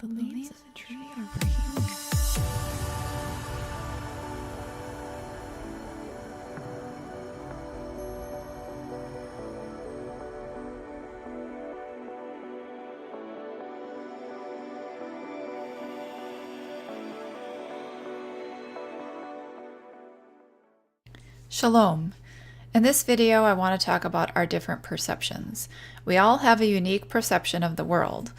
The leaves of the tree are breaking. Shalom. In this video, I want to talk about our different perceptions. We all have a unique perception of the world,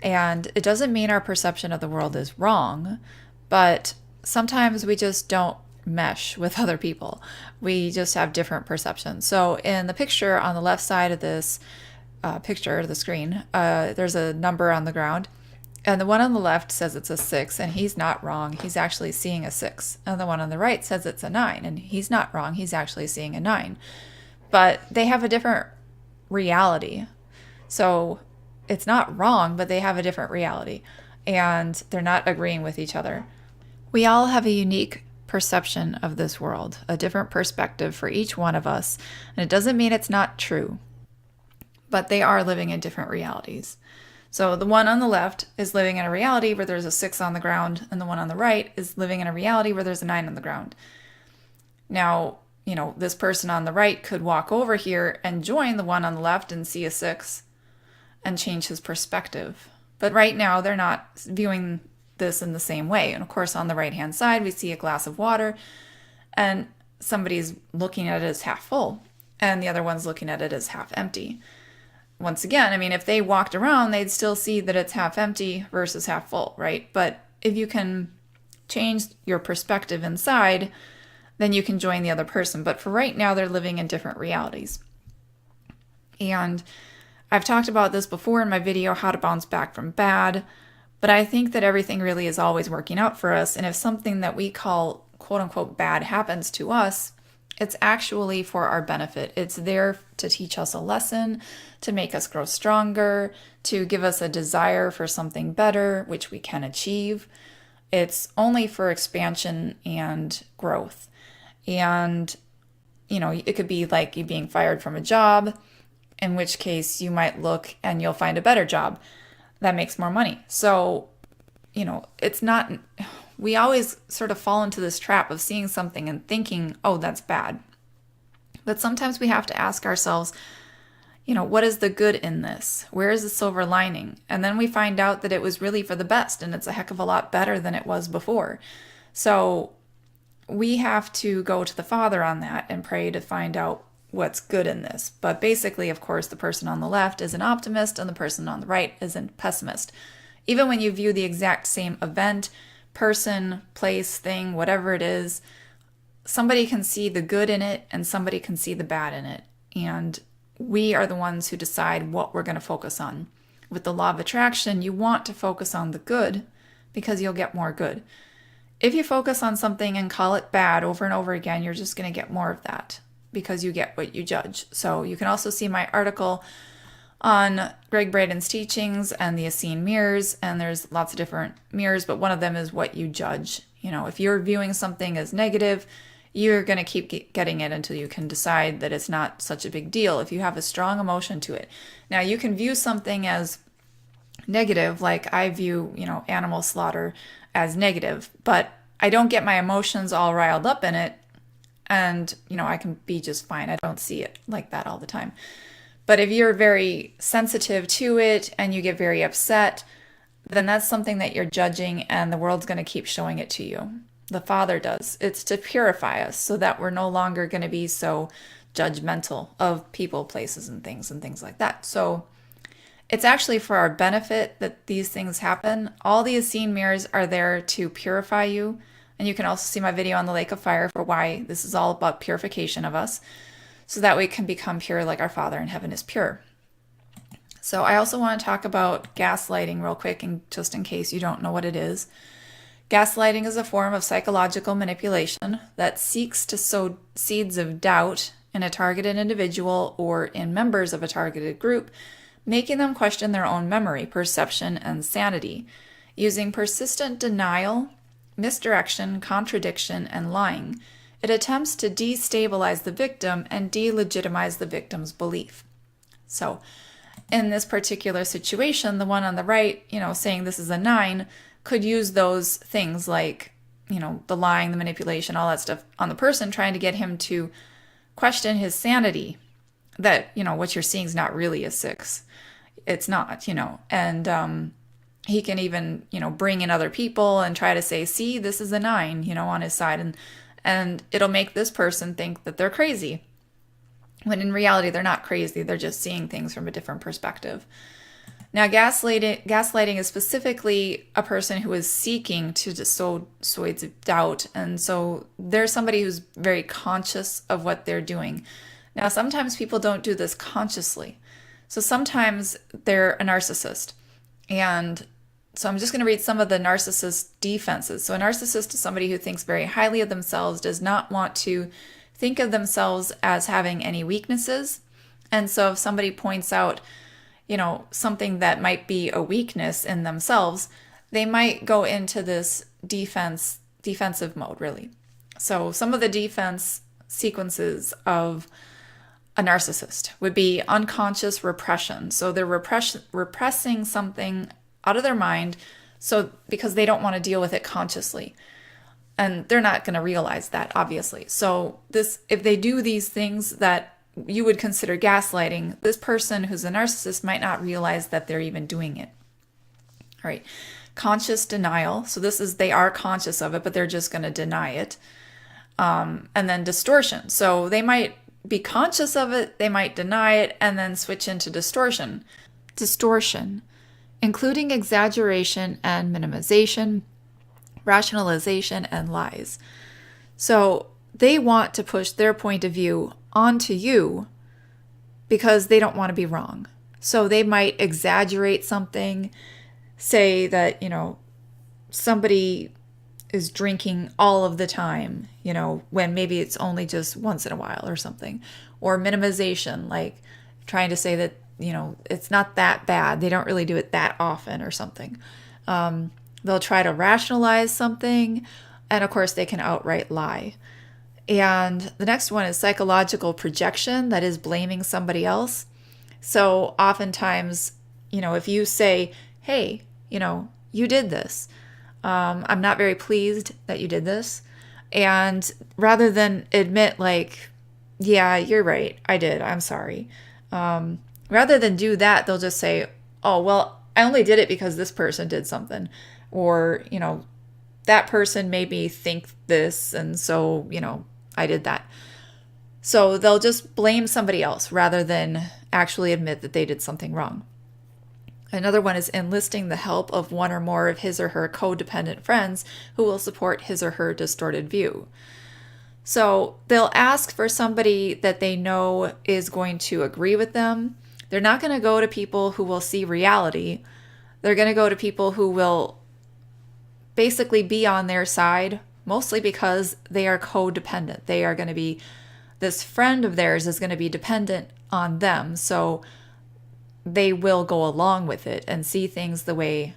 and it doesn't mean our perception of the world is wrong, but sometimes we just don't mesh with other people. We just have different perceptions. So in the picture on the left side of this picture, the screen, there's a number on the ground. And the one on the left says it's a 6, and he's not wrong. He's actually seeing a 6. And the one on the right says it's a 9, and he's not wrong. He's actually seeing a 9. But they have a different reality. So it's not wrong, but they have a different reality. And they're not agreeing with each other. We all have a unique perception of this world, a different perspective for each one of us. And it doesn't mean it's not true, but they are living in different realities. So the one on the left is living in a reality where there's a 6 on the ground, and the one on the right is living in a reality where there's a 9 on the ground. Now, this person on the right could walk over here and join the one on the left and see a 6 and change his perspective. But right now, they're not viewing this in the same way. And of course, on the right-hand side, we see a glass of water, and somebody's looking at it as half full, and the other one's looking at it as half empty. Once again, if they walked around, they'd still see that it's half empty versus half full, right? But if you can change your perspective inside, then you can join the other person. But for right now, they're living in different realities. And I've talked about this before in my video, how to bounce back from bad, but I think that everything really is always working out for us. And if something that we call quote unquote bad happens to us, it's actually for our benefit. It's there to teach us a lesson, to make us grow stronger, to give us a desire for something better, which we can achieve. It's only for expansion and growth. And, it could be like you being fired from a job, in which case you might look and you'll find a better job that makes more money. So, it's not... We always sort of fall into this trap of seeing something and thinking, oh, that's bad. But sometimes we have to ask ourselves, what is the good in this? Where is the silver lining? And then we find out that it was really for the best, and it's a heck of a lot better than it was before. So we have to go to the Father on that and pray to find out what's good in this. But basically, of course, the person on the left is an optimist and the person on the right is a pessimist. Even when you view the exact same event, person, place, thing, whatever it is, somebody can see the good in it and somebody can see the bad in it. And we are the ones who decide what we're going to focus on. With the law of attraction, you want to focus on the good because you'll get more good. If you focus on something and call it bad over and over again, you're just going to get more of that because you get what you judge. So you can also see my article on Greg Braden's teachings and the Essene mirrors, and there's lots of different mirrors, but one of them is what you judge. If you're viewing something as negative, you're going to keep getting it until you can decide that it's not such a big deal if you have a strong emotion to it. Now, you can view something as negative, like I view, animal slaughter as negative, but I don't get my emotions all riled up in it, and, I can be just fine. I don't see it like that all the time. But if you're very sensitive to it and you get very upset, then that's something that you're judging, and the world's going to keep showing it to you. The Father does. It's to purify us so that we're no longer going to be so judgmental of people, places, and things like that. So it's actually for our benefit that these things happen. All the Essene mirrors are there to purify you. And you can also see my video on the lake of fire for why this is all about purification of us, so that we can become pure like our Father in heaven is pure. So I also want to talk about gaslighting real quick, and just in case you don't know what it is. Gaslighting is a form of psychological manipulation that seeks to sow seeds of doubt in a targeted individual or in members of a targeted group, making them question their own memory, perception, and sanity, using persistent denial, misdirection, contradiction, and lying. It attempts to destabilize the victim and delegitimize the victim's belief. So in this particular situation, the one on the right, saying this is a 9, could use those things like, the lying, the manipulation, all that stuff on the person, trying to get him to question his sanity, that, what you're seeing is not really a 6. It's not, and he can even, bring in other people and try to say, see, this is a 9, on his side. And it'll make this person think that they're crazy. When in reality, they're not crazy. They're just seeing things from a different perspective. Now, gaslighting is specifically a person who is seeking to sow seeds of doubt. And so there's somebody who's very conscious of what they're doing. Now, sometimes people don't do this consciously. So sometimes they're a narcissist. And so I'm just going to read some of the narcissist defenses. So a narcissist is somebody who thinks very highly of themselves, does not want to think of themselves as having any weaknesses. And so if somebody points out, something that might be a weakness in themselves, they might go into this defensive mode, really. So some of the defense sequences of a narcissist would be unconscious repression. So they're repressing something out of their mind, so because they don't want to deal with it consciously. And they're not going to realize that, obviously. So if they do these things that you would consider gaslighting, this person who's a narcissist might not realize that they're even doing it. All right. Conscious denial. So they are conscious of it, but they're just going to deny it. And then distortion. So they might be conscious of it, they might deny it, and then switch into distortion. Distortion, including exaggeration and minimization, rationalization, and lies. So they want to push their point of view onto you because they don't want to be wrong. So they might exaggerate something, say that, somebody is drinking all of the time, when maybe it's only just once in a while or something. Or minimization, like trying to say that, it's not that bad. They don't really do it that often or something. They'll try to rationalize something, and of course they can outright lie. And the next one is psychological projection, that is blaming somebody else. So oftentimes, if you say, hey, you did this. I'm not very pleased that you did this. And rather than admit like, yeah, you're right, I did, I'm sorry. Rather than do that, they'll just say, oh, well, I only did it because this person did something. Or, that person made me think this, and so, I did that. So they'll just blame somebody else rather than actually admit that they did something wrong. Another one is enlisting the help of one or more of his or her codependent friends who will support his or her distorted view. So they'll ask for somebody that they know is going to agree with them. They're not going to go to people who will see reality. They're going to go to people who will basically be on their side, mostly because they are codependent. They are going to be, this friend of theirs is going to be dependent on them. So they will go along with it and see things the way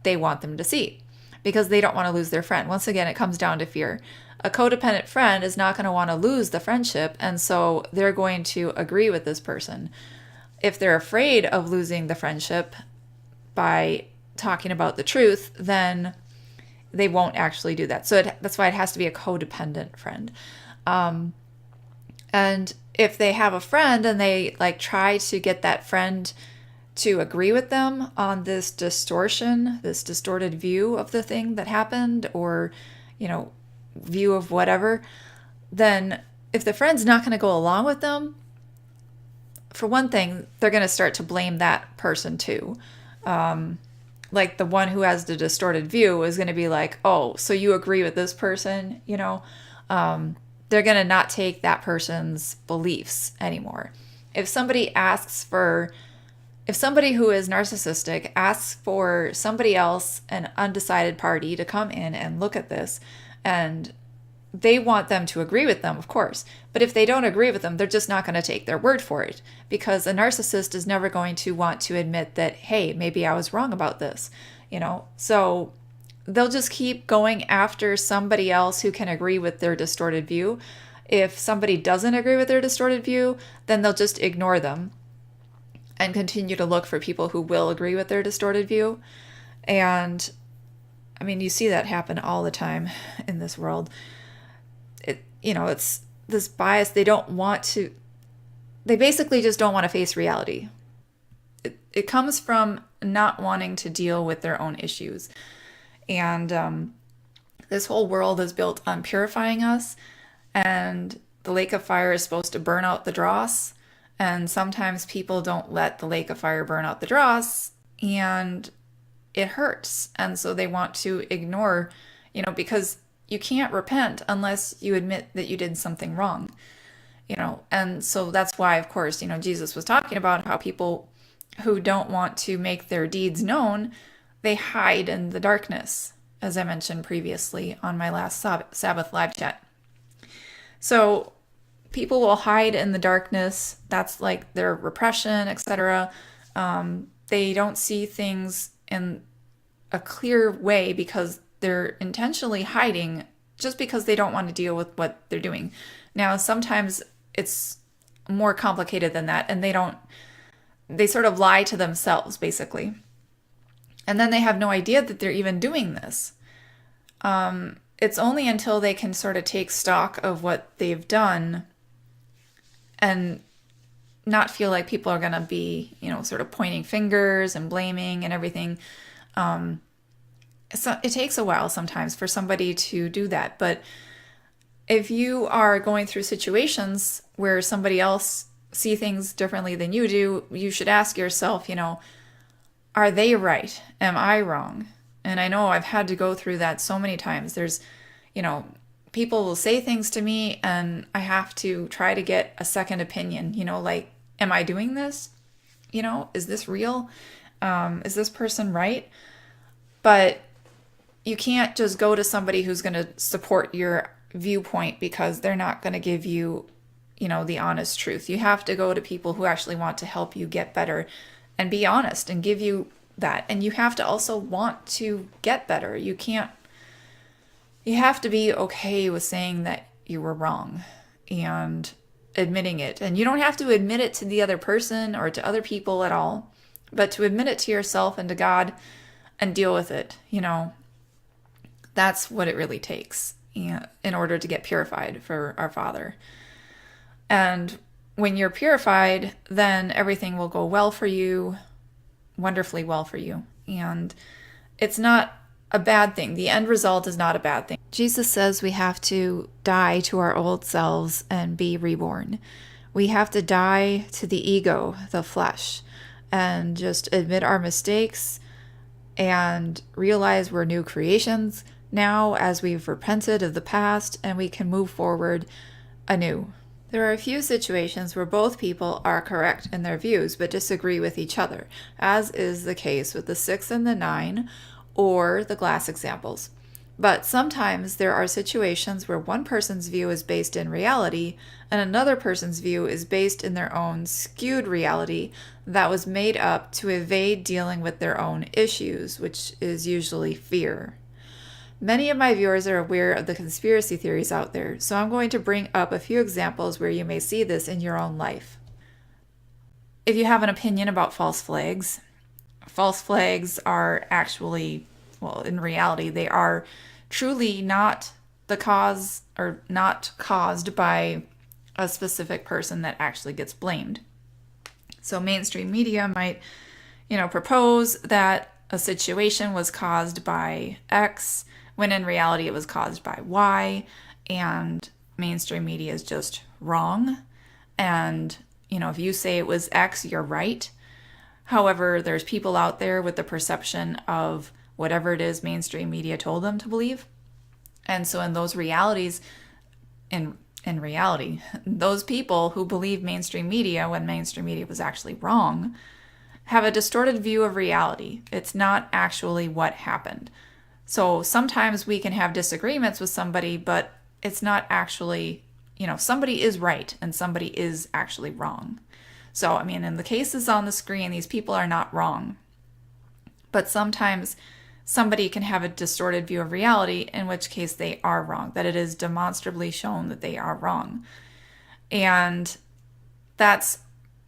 they want them to see because they don't want to lose their friend. Once again, it comes down to fear. A codependent friend is not going to want to lose the friendship, and so they're going to agree with this person. If they're afraid of losing the friendship by talking about the truth, then they won't actually do that. So that's why it has to be a codependent friend. And if they have a friend and they try to get that friend to agree with them on this distortion, this distorted view of the thing that happened, or, view of whatever, then if the friend's not going to go along with them, for one thing, they're going to start to blame that person too. Like the one who has the distorted view is going to be like, oh, so you agree with this person, they're going to not take that person's beliefs anymore. If somebody who is narcissistic asks for somebody else, an undecided party, to come in and look at this, and they want them to agree with them, of course. But if they don't agree with them, they're just not going to take their word for it, because a narcissist is never going to want to admit that, hey, maybe I was wrong about this, So they'll just keep going after somebody else who can agree with their distorted view. If somebody doesn't agree with their distorted view, then they'll just ignore them. and continue to look for people who will agree with their distorted view. And I mean, you see that happen all the time in this world. It's this bias. They basically just don't want to face reality. It comes from not wanting to deal with their own issues. And this whole world is built on purifying us, and the lake of fire is supposed to burn out the dross. And sometimes people don't let the lake of fire burn out the dross, and it hurts. And so they want to ignore, because you can't repent unless you admit that you did something wrong, And so that's why, of course, Jesus was talking about how people who don't want to make their deeds known, they hide in the darkness, as I mentioned previously on my last Sabbath live chat. So people will hide in the darkness. That's like their repression, etc. They don't see things in a clear way because they're intentionally hiding just because they don't want to deal with what they're doing. Now, sometimes it's more complicated than that, and they sort of lie to themselves, basically. And then they have no idea that they're even doing this. It's only until they can sort of take stock of what they've done and not feel like people are going to be, sort of pointing fingers and blaming and everything. So it takes a while sometimes for somebody to do that. But if you are going through situations where somebody else see things differently than you do, you should ask yourself, are they right? Am I wrong? And I know I've had to go through that so many times. There's, people will say things to me and I have to try to get a second opinion, like, am I doing this? Is this real? Is this person right? But you can't just go to somebody who's going to support your viewpoint because they're not going to give you, the honest truth. You have to go to people who actually want to help you get better and be honest and give you that. And you have to also want to get better. You have to be okay with saying that you were wrong and admitting it. And you don't have to admit it to the other person or to other people at all, but to admit it to yourself and to God and deal with it. That's what it really takes in order to get purified for our Father. And when you're purified, then everything will go well for you, wonderfully well for you. And it's not a bad thing. The end result is not a bad thing. Jesus says we have to die to our old selves and be reborn. We have to die to the ego, the flesh, and just admit our mistakes and realize we're new creations now as we've repented of the past and we can move forward anew. There are a few situations where both people are correct in their views but disagree with each other, as is the case with the 6 and the 9 or the glass examples. But sometimes there are situations where one person's view is based in reality and another person's view is based in their own skewed reality that was made up to evade dealing with their own issues, which is usually fear. Many of my viewers are aware of the conspiracy theories out there, so I'm going to bring up a few examples where you may see this in your own life. If you have an opinion about false flags are actually, well, in reality, they are truly not the cause or not caused by a specific person that actually gets blamed. So mainstream media might, propose that a situation was caused by X, when in reality it was caused by Y, and mainstream media is just wrong. And, if you say it was X, you're right. However, there's people out there with the perception of whatever it is mainstream media told them to believe. And so in those realities, in reality, those people who believe mainstream media when mainstream media was actually wrong have a distorted view of reality. It's not actually what happened. So sometimes we can have disagreements with somebody, but it's not actually, somebody is right and somebody is actually wrong. So, in the cases on the screen, these people are not wrong. But sometimes somebody can have a distorted view of reality, in which case they are wrong, that it is demonstrably shown that they are wrong. And that's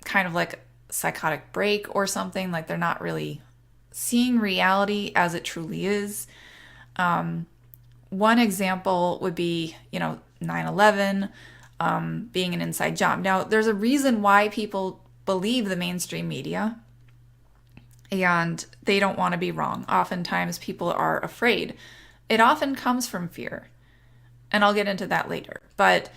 kind of like psychotic break or something, like they're not really seeing reality as it truly is. One example would be, 9/11, being an inside job. Now, there's a reason why people believe the mainstream media, and they don't want to be wrong. Oftentimes, people are afraid. It often comes from fear, and I'll get into that later. But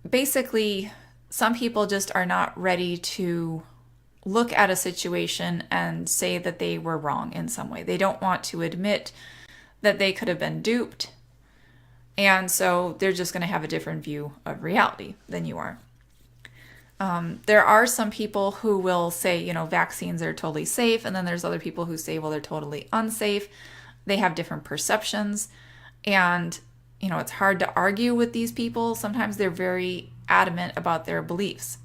basically, some people just are not ready to look at a situation and say that they were wrong in some way. They don't want to admit that they could have been duped. And so they're just going to have a different view of reality than you are. There are some people who will say, vaccines are totally safe. And then there's other people who say, well, they're totally unsafe. They have different perceptions. And, it's hard to argue with these people. Sometimes they're very adamant about their beliefs.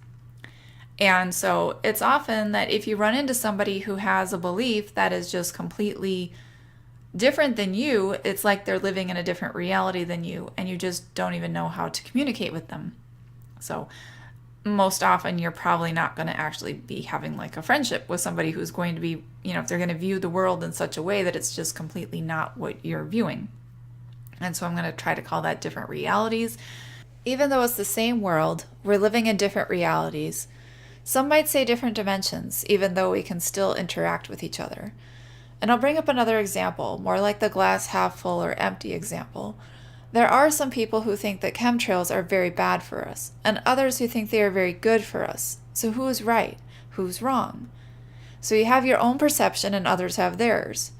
And so it's often that if you run into somebody who has a belief that is just completely different than you, it's like they're living in a different reality than you, and you just don't even know how to communicate with them. So most often you're probably not going to actually be having like a friendship with somebody who's going to be, if they're going to view the world in such a way that it's just completely not what you're viewing. And so I'm going to try to call that different realities. Even though it's the same world, we're living in different realities. Some might say different dimensions, even though we can still interact with each other. And I'll bring up another example, more like the glass half full or empty example. There are some people who think that chemtrails are very bad for us, and others who think they are very good for us. So who's right? Who's wrong? So you have your own perception and others have theirs.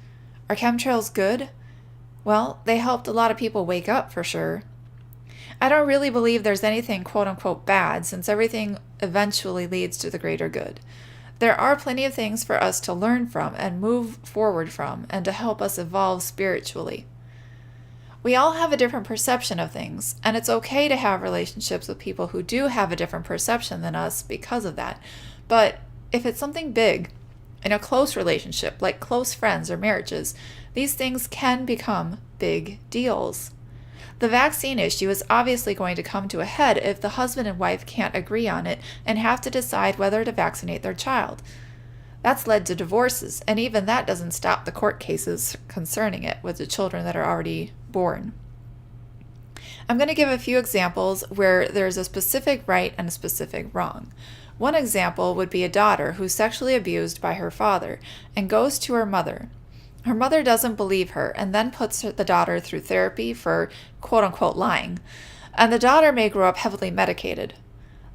Are chemtrails good? Well, they helped a lot of people wake up for sure. I don't really believe there's anything quote-unquote bad, since everything eventually leads to the greater good. There are plenty of things for us to learn from and move forward from, and to help us evolve spiritually. We all have a different perception of things, and it's okay to have relationships with people who do have a different perception than us because of that. But if it's something big, in a close relationship, like close friends or marriages, these things can become big deals. The vaccine issue is obviously going to come to a head if the husband and wife can't agree on it and have to decide whether to vaccinate their child. That's led to divorces, and even that doesn't stop the court cases concerning it with the children that are already born. I'm going to give a few examples where there's a specific right and a specific wrong. One example would be a daughter who's sexually abused by her father and goes to her mother. Her mother doesn't believe her and then puts the daughter through therapy for quote-unquote lying, and the daughter may grow up heavily medicated.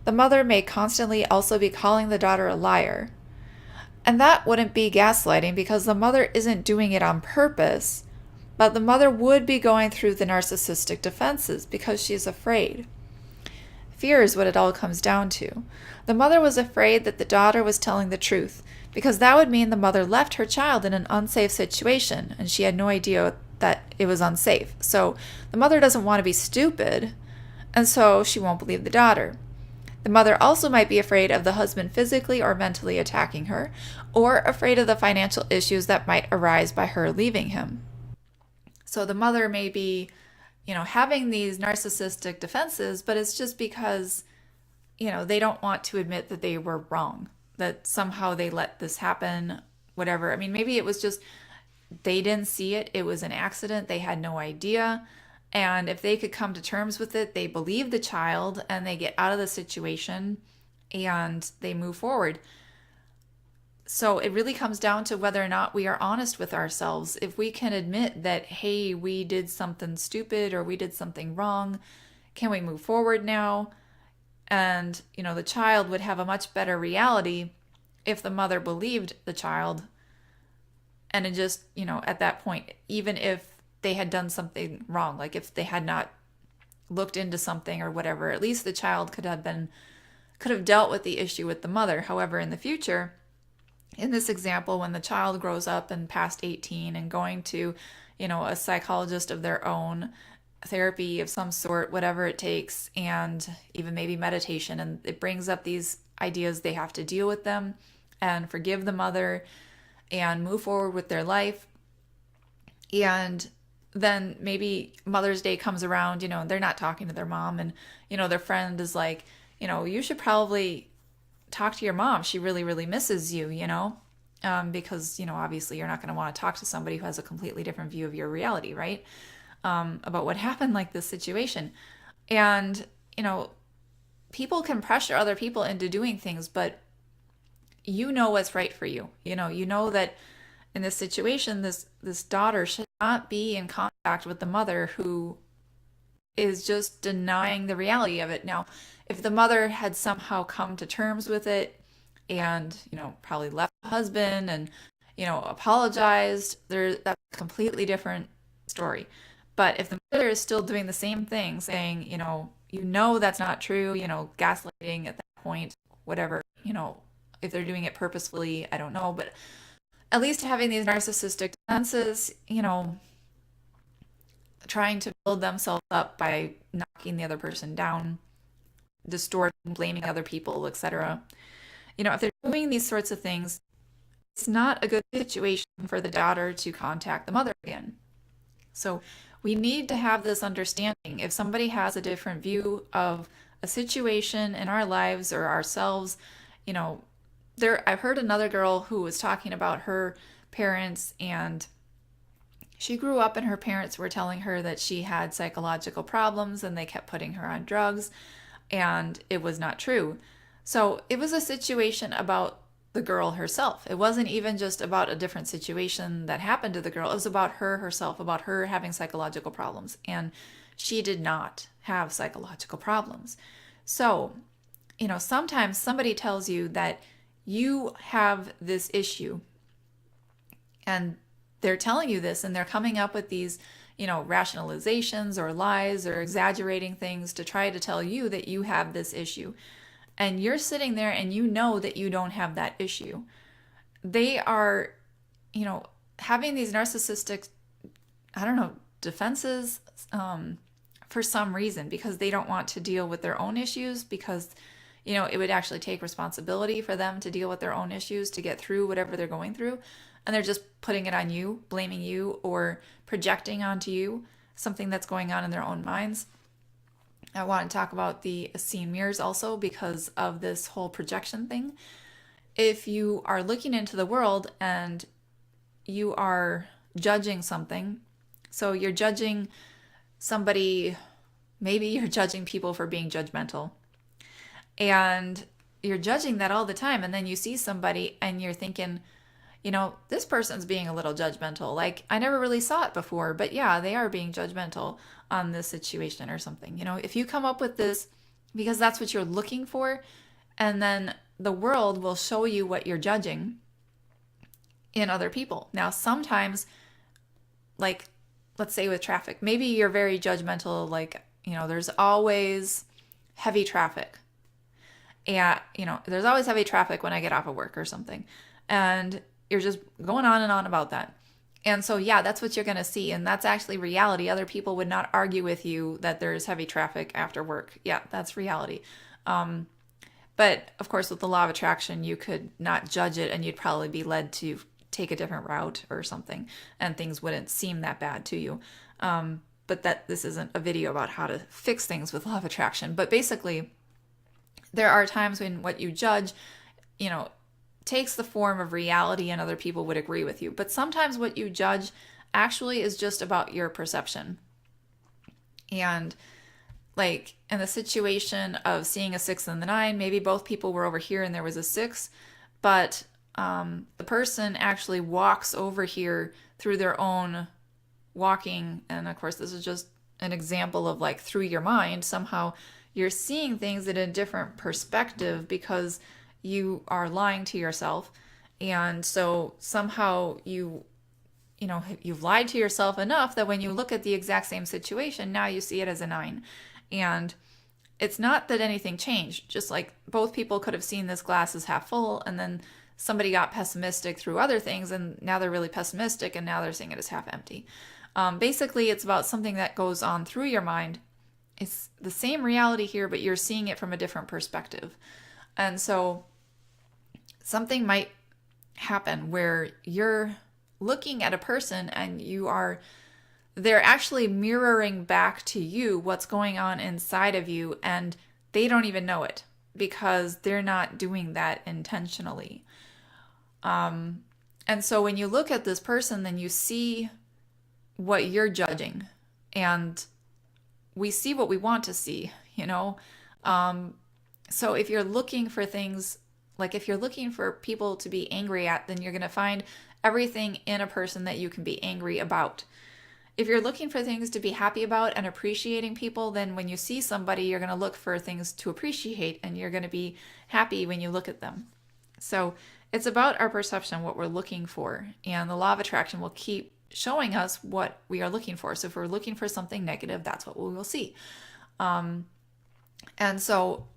The mother may constantly also be calling the daughter a liar. And that wouldn't be gaslighting because the mother isn't doing it on purpose, but the mother would be going through the narcissistic defenses because she's afraid. Fear is what it all comes down to. The mother was afraid that the daughter was telling the truth, because that would mean the mother left her child in an unsafe situation, and she had no idea that it was unsafe. So the mother doesn't want to be stupid, and so she won't believe the daughter. The mother also might be afraid of the husband physically or mentally attacking her, or afraid of the financial issues that might arise by her leaving him. So the mother may be, having these narcissistic defenses, but it's just because, they don't want to admit that they were wrong, that somehow they let this happen, whatever. I mean, maybe it was just they didn't see it. It was an accident. They had no idea. And if they could come to terms with it, they believe the child and they get out of the situation and they move forward. So it really comes down to whether or not we are honest with ourselves. If we can admit that, hey, we did something stupid or we did something wrong, can we move forward now? And, the child would have a much better reality if the mother believed the child. And it just, at that point, even if they had done something wrong, like if they had not looked into something or whatever, at least the child could have dealt with the issue with the mother. However, in the future, in this example, when the child grows up and past 18 and going to, a psychologist of their own, therapy of some sort, whatever it takes, and even maybe meditation, and it brings up these ideas, they have to deal with them and forgive the mother and move forward with their life. And then maybe Mother's Day comes around, they're not talking to their mom, and, their friend is like, you should probably talk to your mom. She really, really misses you, because, obviously you're not going to want to talk to somebody who has a completely different view of your reality, right? About what happened, like this situation. And, people can pressure other people into doing things, but you know what's right for you. You know that in this situation, this daughter should not be in contact with the mother who is just denying the reality of it. Now, if the mother had somehow come to terms with it and, probably left the husband and, apologized, that's a completely different story. But if the mother is still doing the same thing, saying, that's not true, gaslighting at that point, whatever, if they're doing it purposefully, I don't know. But at least having these narcissistic defenses, trying to build themselves up by knocking the other person down, distorting, blaming other people, etc. If they're doing these sorts of things, it's not a good situation for the daughter to contact the mother again. So we need to have this understanding. If somebody has a different view of a situation in our lives or ourselves, I've heard another girl who was talking about her parents, and she grew up and her parents were telling her that she had psychological problems and they kept putting her on drugs, and it was not true. So it was a situation about the girl herself. It wasn't even just about a different situation that happened to the girl. It was about her herself, about her having psychological problems. And she did not have psychological problems. So, sometimes somebody tells you that you have this issue, and they're telling you this, and they're coming up with these, rationalizations or lies or exaggerating things to try to tell you that you have this issue. And you're sitting there and you know that you don't have that issue. They are, having these narcissistic, defenses for some reason, because they don't want to deal with their own issues, because, it would actually take responsibility for them to deal with their own issues to get through whatever they're going through. And they're just putting it on you, blaming you, or projecting onto you something that's going on in their own minds. I want to talk about the Essene mirrors also because of this whole projection thing. If you are looking into the world and you are judging something, so you're judging somebody, maybe you're judging people for being judgmental, and you're judging that all the time, and then you see somebody and you're thinking, this person's being a little judgmental. Like, I never really saw it before, but yeah, they are being judgmental on this situation or something. If you come up with this because that's what you're looking for, and then the world will show you what you're judging in other people. Now, sometimes, like, let's say with traffic, maybe you're very judgmental, like, there's always heavy traffic. And, there's always heavy traffic when I get off of work or something. And you're just going on and on about that. And so, yeah, that's what you're going to see. And that's actually reality. Other people would not argue with you that there's heavy traffic after work. Yeah, that's reality. But of course, with the law of attraction, you could not judge it, and you'd probably be led to take a different route or something, and things wouldn't seem that bad to you. But this isn't a video about how to fix things with law of attraction. But basically, there are times when what you judge, takes the form of reality and other people would agree with you. But sometimes what you judge actually is just about your perception. And like in the situation of seeing a 6 and the 9, maybe both people were over here and there was a 6, but the person actually walks over here through their own walking. And of course, this is just an example of like through your mind, somehow you're seeing things in a different perspective because you are lying to yourself. And so somehow you've lied to yourself enough that when you look at the exact same situation, now you see it as a 9. And it's not that anything changed, just like both people could have seen this glass as half full, and then somebody got pessimistic through other things, and now they're really pessimistic, and now they're seeing it as half empty. Basically, it's about something that goes on through your mind. It's the same reality here, but you're seeing it from a different perspective. And so something might happen where you're looking at a person and they're actually mirroring back to you what's going on inside of you, and they don't even know it. because they're not doing that intentionally. And so when you look at this person, then you see what you're judging, and we see what we want to see, you know? So if you're looking for things, like if you're looking for people to be angry at, then you're going to find everything in a person that you can be angry about. If you're looking for things to be happy about and appreciating people, then when you see somebody, you're going to look for things to appreciate, and you're going to be happy when you look at them. So it's about our perception, what we're looking for, and the law of attraction will keep showing us what we are looking for. So if we're looking for something negative, that's what we will see. And so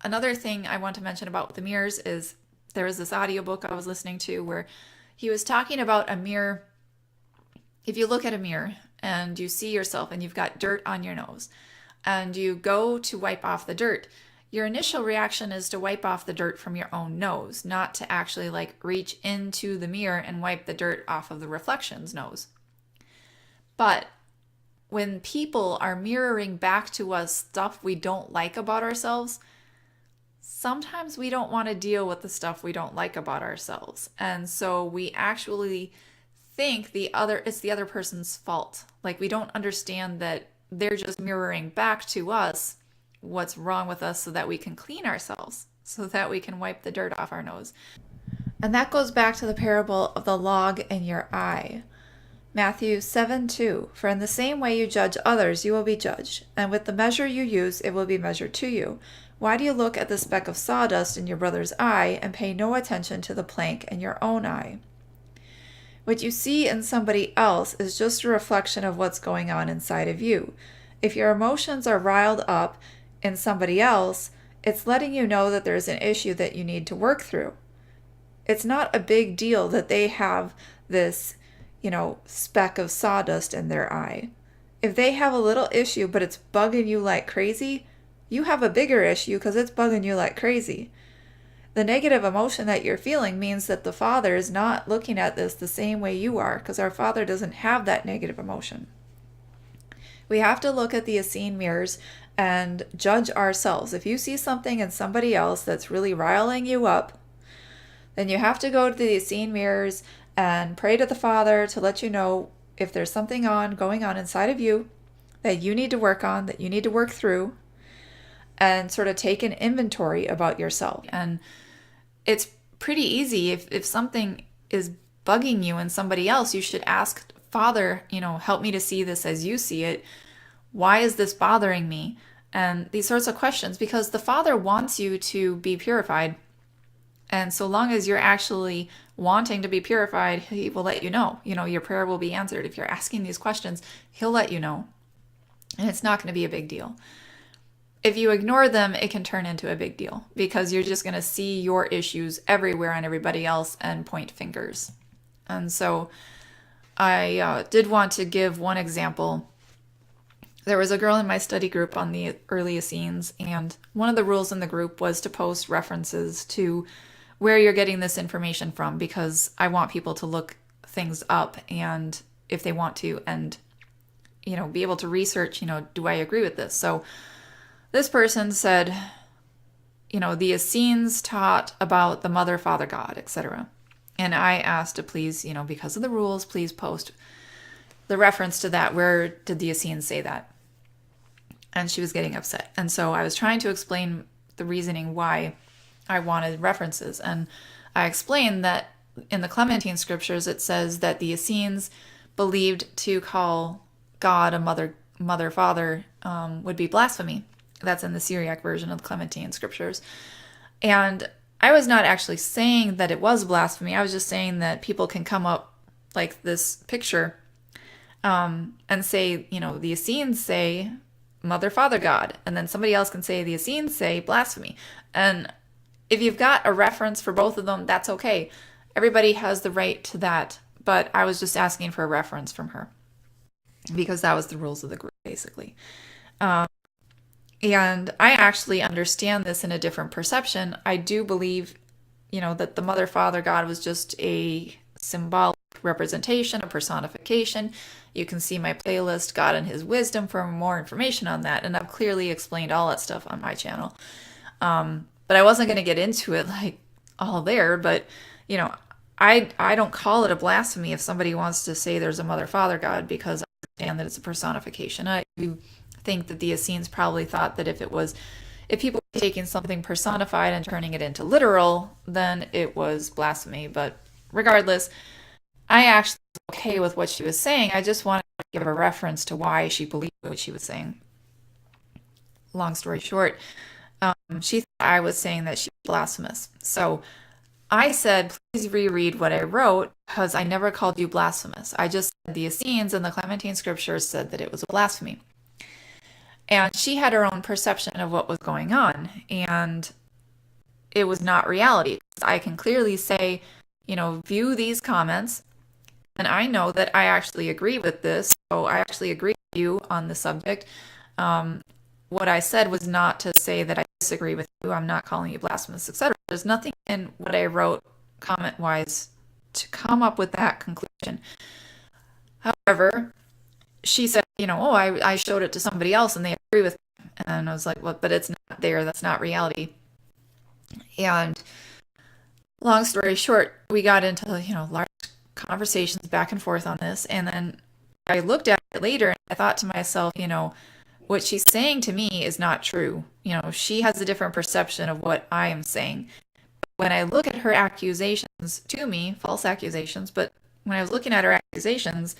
another thing I want to mention about the mirrors is there was this audiobook I was listening to where he was talking about a mirror. If you look at a mirror and you see yourself and you've got dirt on your nose and you go to wipe off the dirt, your initial reaction is to wipe off the dirt from your own nose, not to actually like reach into the mirror and wipe the dirt off of the reflection's nose. But when people are mirroring back to us stuff we don't like about ourselves, sometimes we don't want to deal with the stuff we don't like about ourselves. And so we actually think it's the other person's fault. Like we don't understand that they're just mirroring back to us what's wrong with us so that we can clean ourselves, so that we can wipe the dirt off our nose. And that goes back to the parable of the log in your eye. Matthew 7:2, for in the same way you judge others, you will be judged, and with the measure you use, it will be measured to you. Why do you look at the speck of sawdust in your brother's eye and pay no attention to the plank in your own eye? What you see in somebody else is just a reflection of what's going on inside of you. If your emotions are riled up in somebody else, it's letting you know that there's an issue that you need to work through. It's not a big deal that they have this, speck of sawdust in their eye. If they have a little issue, but it's bugging you like crazy, you have a bigger issue because it's bugging you like crazy. The negative emotion that you're feeling means that the Father is not looking at this the same way you are, because our Father doesn't have that negative emotion. We have to look at the Essene mirrors and judge ourselves. If you see something in somebody else that's really riling you up, then you have to go to the Essene mirrors and pray to the Father to let you know if there's something going on inside of you that you need to work on, that you need to work through, and sort of take an inventory about yourself. And it's pretty easy. If something is bugging you in somebody else, you should ask, Father, help me to see this as you see it. Why is this bothering me? And these sorts of questions, because the Father wants you to be purified. And so long as you're actually wanting to be purified, He will let you know. Your prayer will be answered. If you're asking these questions, He'll let you know. And it's not going to be a big deal. If you ignore them, it can turn into a big deal because you're just going to see your issues everywhere on everybody else and point fingers. And so I did want to give one example. There was a girl in my study group on the early Essenes, and one of the rules in the group was to post references to where you're getting this information from, because I want people to look things up and if they want to, and be able to research, do I agree with this? So this person said, the Essenes taught about the Mother, Father, God, etc. And I asked to please, because of the rules, please post the reference to that. Where did the Essenes say that? And she was getting upset. And so I was trying to explain the reasoning why I wanted references. And I explained that in the Clementine scriptures, it says that the Essenes believed to call God a mother, father would be blasphemy. That's in the Syriac version of the Clementine scriptures. And I was not actually saying that it was blasphemy. I was just saying that people can come up like this picture and say, the Essenes say Mother, Father, God. And then somebody else can say the Essenes say blasphemy. And if you've got a reference for both of them, that's okay. Everybody has the right to that. But I was just asking for a reference from her because that was the rules of the group, basically. And I actually understand this in a different perception. I do believe, that the Mother, Father, God was just a symbolic representation, a personification. You can see my playlist, God and His Wisdom, for more information on that. And I've clearly explained all that stuff on my channel. But I wasn't going to get into it like all there. But, you know, I don't call it a blasphemy if somebody wants to say there's a mother, father, God, because I understand that it's a personification. I do think that the Essenes probably thought that if people were taking something personified and turning it into literal, then it was blasphemy. But regardless, I actually was okay with what she was saying. I just wanted to give a reference to why she believed what she was saying. Long story short, she thought I was saying that she was blasphemous. So I said, please reread what I wrote because I never called you blasphemous. I just said the Essenes and the Clementine scriptures said that it was a blasphemy. And she had her own perception of what was going on, and it was not reality. I can clearly say, view these comments, and I know that I actually agree with this, so I actually agree with you on the subject. What I said was not to say that I disagree with you, I'm not calling you blasphemous, etc. There's nothing in what I wrote comment-wise to come up with that conclusion. However, she said, I showed it to somebody else and they agree with me. And I was like, well, but it's not there. That's not reality. And long story short, we got into, large conversations back and forth on this. And then I looked at it later and I thought to myself, what she's saying to me is not true. She has a different perception of what I am saying. When I look at her accusations to me, false accusations, but when I was looking at her accusations,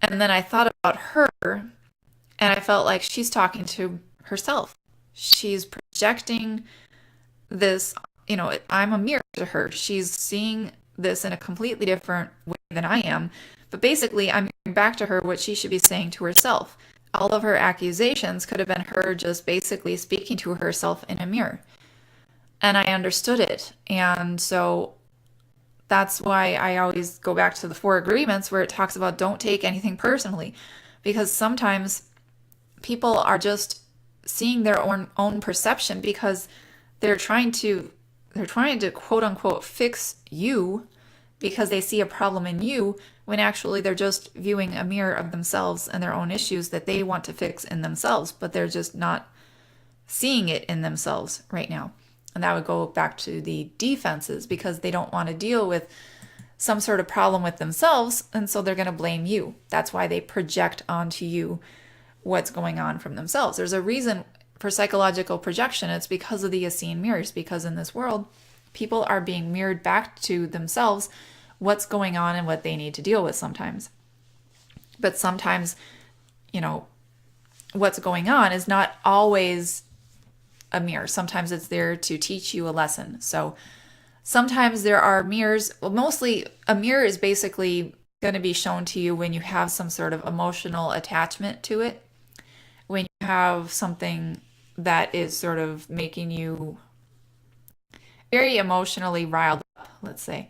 and then I thought about her, and I felt like she's talking to herself. She's projecting this, I'm a mirror to her. She's seeing this in a completely different way than I am. But basically, I'm giving back to her what she should be saying to herself. All of her accusations could have been her just basically speaking to herself in a mirror. And I understood it. And so that's why I always go back to the 4 agreements where it talks about don't take anything personally, because sometimes people are just seeing their own perception because they're trying to quote unquote fix you because they see a problem in you when actually they're just viewing a mirror of themselves and their own issues that they want to fix in themselves, but they're just not seeing it in themselves right now. And that would go back to the defenses because they don't want to deal with some sort of problem with themselves. And so they're going to blame you. That's why they project onto you what's going on from themselves. There's a reason for psychological projection. It's because of the Essene mirrors, because in this world, people are being mirrored back to themselves what's going on and what they need to deal with sometimes. But sometimes, what's going on is not always a mirror. Sometimes it's there to teach you a lesson. So sometimes there are mirrors. Well, mostly a mirror is basically going to be shown to you when you have some sort of emotional attachment to it. When you have something that is sort of making you very emotionally riled up, let's say.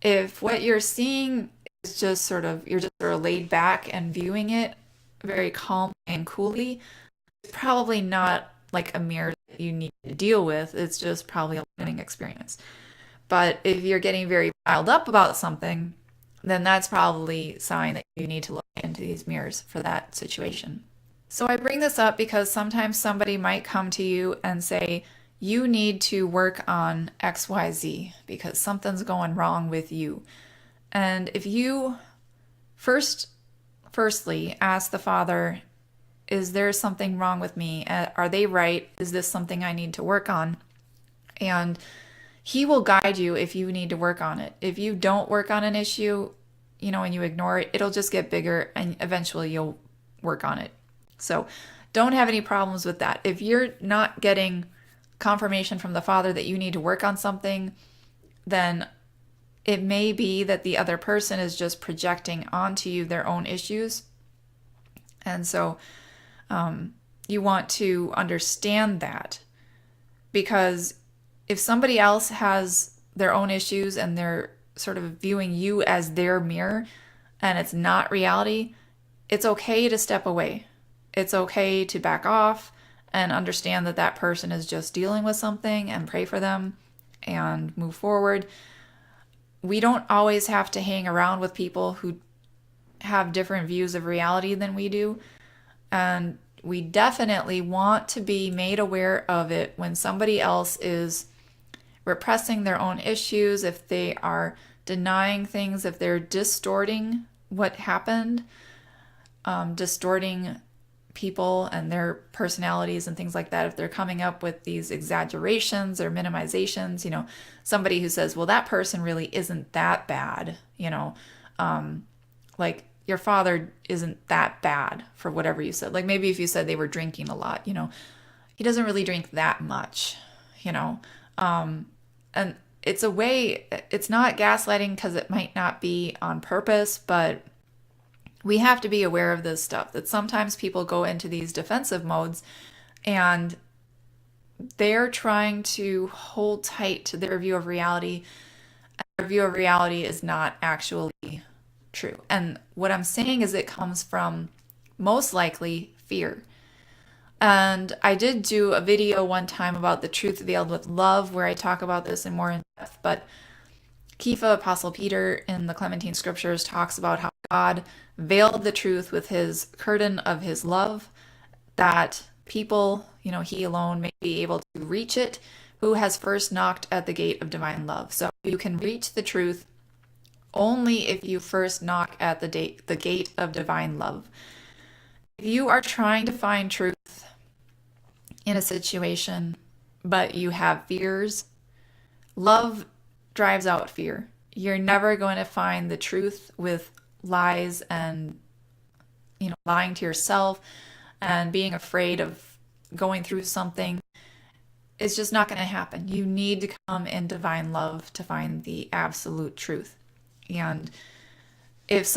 If what you're seeing is you're just sort of laid back and viewing it very calm and coolly, it's probably not like a mirror that you need to deal with. It's just probably a learning experience. But if you're getting very riled up about something, then that's probably a sign that you need to look into these mirrors for that situation. So I bring this up because sometimes somebody might come to you and say, you need to work on XYZ because something's going wrong with you. And if you firstly ask the Father, is there something wrong with me? Are they right? Is this something I need to work on? And He will guide you if you need to work on it. If you don't work on an issue, and you ignore it, it'll just get bigger and eventually you'll work on it. So don't have any problems with that. If you're not getting confirmation from the Father that you need to work on something, then it may be that the other person is just projecting onto you their own issues. And so you want to understand that, because if somebody else has their own issues and they're sort of viewing you as their mirror and it's not reality, it's okay to step away. It's okay to back off and understand that that person is just dealing with something and pray for them and move forward. We don't always have to hang around with people who have different views of reality than we do. And we definitely want to be made aware of it when somebody else is repressing their own issues, if they are denying things, if they're distorting what happened, distorting people and their personalities and things like that. If they're coming up with these exaggerations or minimizations, somebody who says, well, that person really isn't that bad, like your father isn't that bad for whatever you said. Like maybe if you said they were drinking a lot, he doesn't really drink that much, and it's a way, it's not gaslighting because it might not be on purpose, but we have to be aware of this stuff, that sometimes people go into these defensive modes and they're trying to hold tight to their view of reality. And their view of reality is not actually true. And what I'm saying is it comes from most likely fear. And I did do a video one time about the truth veiled with love where I talk about this in more in depth, but Kepha, Apostle Peter in the Clementine scriptures talks about how God veiled the truth with his curtain of his love, that people, he alone may be able to reach it, who has first knocked at the gate of divine love. So you can reach the truth only if you first knock at the gate of divine love. If you are trying to find truth in a situation, but you have fears, love drives out fear. You're never going to find the truth with lies and, lying to yourself and being afraid of going through something. It's just not going to happen. You need to come in divine love to find the absolute truth. And if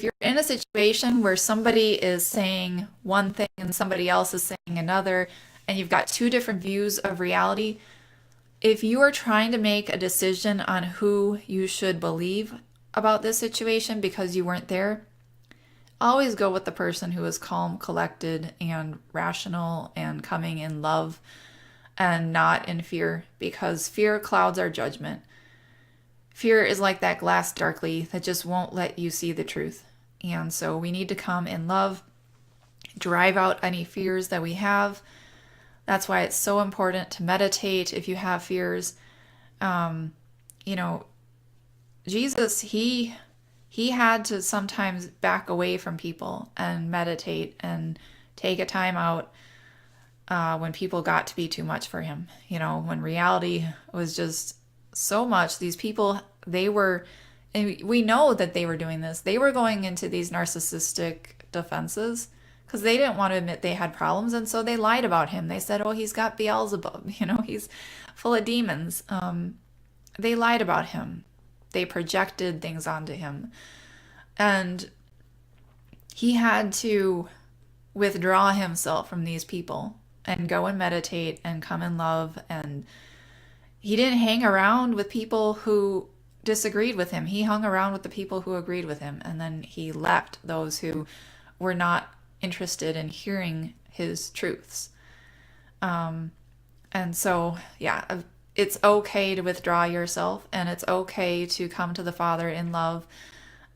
you're in a situation where somebody is saying one thing and somebody else is saying another, and you've got two different views of reality, if you are trying to make a decision on who you should believe about this situation because you weren't there, always go with the person who is calm, collected, and rational and coming in love and not in fear, because fear clouds our judgment. Fear is like that glass darkly that just won't let you see the truth. And so we need to come in love, drive out any fears that we have. That's why it's so important to meditate if you have fears. Jesus, he had to sometimes back away from people and meditate and take a time out when people got to be too much for him. When reality was just so much. These people, and we know that they were doing this. They were going into these narcissistic defenses because they didn't want to admit they had problems, and so they lied about him. They said, oh, he's got Beelzebub, he's full of demons. They lied about him. They projected things onto him. And he had to withdraw himself from these people and go and meditate and come in love. And he didn't hang around with people who disagreed with him. He hung around with the people who agreed with him. And then he left those who were not interested in hearing his truths. And so, yeah, it's okay to withdraw yourself, and it's okay to come to the Father in love,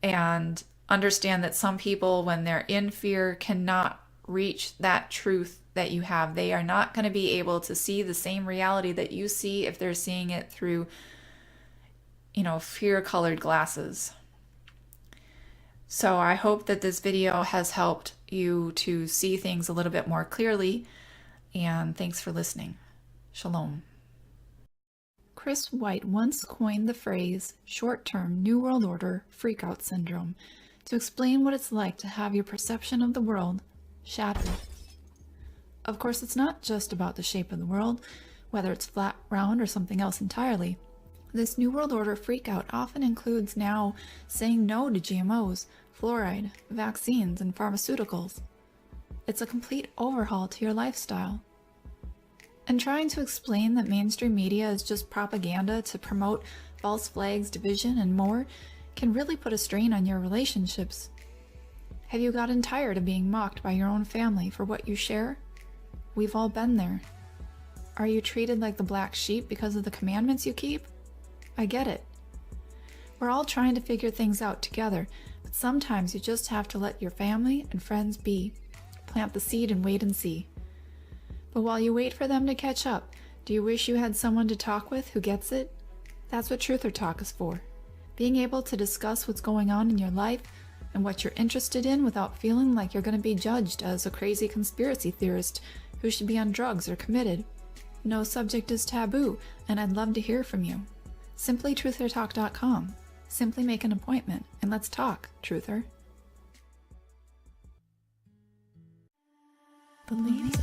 and understand that some people, when they're in fear, cannot reach that truth that you have. They are not going to be able to see the same reality that you see if they're seeing it through, fear-colored glasses. So I hope that this video has helped you to see things a little bit more clearly, and thanks for listening. Shalom. Chris White once coined the phrase short-term New World Order freakout syndrome to explain what it's like to have your perception of the world shattered. Of course, it's not just about the shape of the world, whether it's flat, round, or something else entirely. This New World Order freakout often includes now saying no to GMOs, fluoride, vaccines, and pharmaceuticals. It's a complete overhaul to your lifestyle. And trying to explain that mainstream media is just propaganda to promote false flags, division, and more can really put a strain on your relationships. Have you gotten tired of being mocked by your own family for what you share? We've all been there. Are you treated like the black sheep because of the commandments you keep? I get it. We're all trying to figure things out together, but sometimes you just have to let your family and friends be. plant the seed and wait and see. But while you wait for them to catch up, do you wish you had someone to talk with who gets it? That's what Truth or Talk is for. Being able to discuss what's going on in your life and what you're interested in without feeling like you're going to be judged as a crazy conspiracy theorist who should be on drugs or committed. No subject is taboo, and I'd love to hear from you. Simply truthertalk.com. Simply make an appointment, and let's talk, Truther. Believe